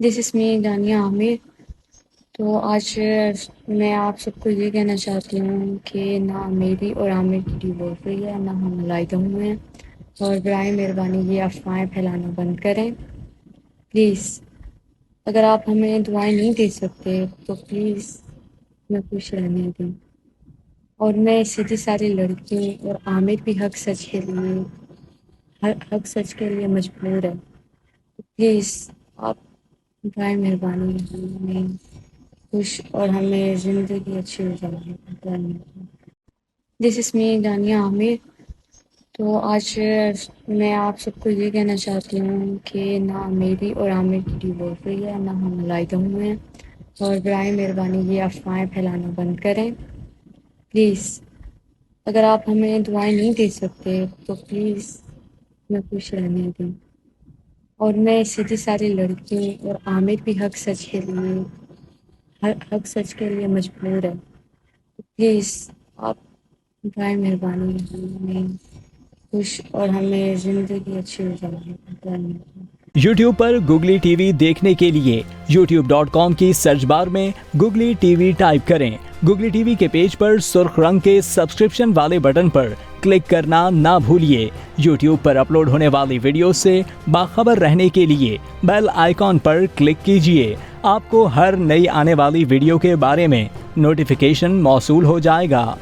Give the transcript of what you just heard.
دس از می دانیہ عامر۔ تو آج میں آپ سب کو یہ کہنا چاہتی ہوں کہ نہ میری اور عامر کی ڈیوورس ہوئی ہے، نہ ہم علیحدہ ہوئے ہیں، اور برائے مہربانی یہ افواہیں پھیلانا بند کریں پلیز۔ اگر آپ ہمیں دعائیں نہیں دے سکتے تو پلیز ہمیں خوش رہنے دیں۔ اور میں سیدھی ساری لڑکی اور عامر بھی حق سچ کے لیے مجبور ہے، پلیز آپ برائے مہربانی ہمیں خوش اور ہمیں زندگی اچھی ہو جائے۔ دس از می دانیہ عامر۔ تو آج میں آپ سب کو یہ کہنا چاہتی ہوں کہ نہ میری اور عامر کی ڈیوورس ہوئی ہے، نہ ہم علیحدہ ہوئے ہیں، اور برائے مہربانی یہ افواہیں پھیلانا بند کریں پلیز۔ اگر آپ ہمیں دعائیں نہیں دے سکتے تو پلیز ہمیں خوش رہنے دیں۔ اور میں سیدھی ساری لڑکی اور عامر بھی حق سچ کے لیے مجبور ہے، پلیز آپ برائے مہربانی ہمیں خوش اور ہمیں زندگی اچھی ہو جائے۔ یوٹیوب پر گوگلی ٹی وی دیکھنے کے لیے youtube.com کی سرچ بار میں گوگلی ٹی وی ٹائپ کریں۔ گوگلی ٹی وی کے پیج پر سرخ رنگ کے سبسکرپشن والے بٹن پر کلک کرنا نہ بھولیے۔ یوٹیوب پر اپلوڈ ہونے والی ویڈیو سے باخبر رہنے کے لیے بیل آئیکن پر کلک کیجیے۔ آپ کو ہر نئی آنے والی ویڈیو کے بارے میں نوٹیفیکیشن موصول ہو جائے گا۔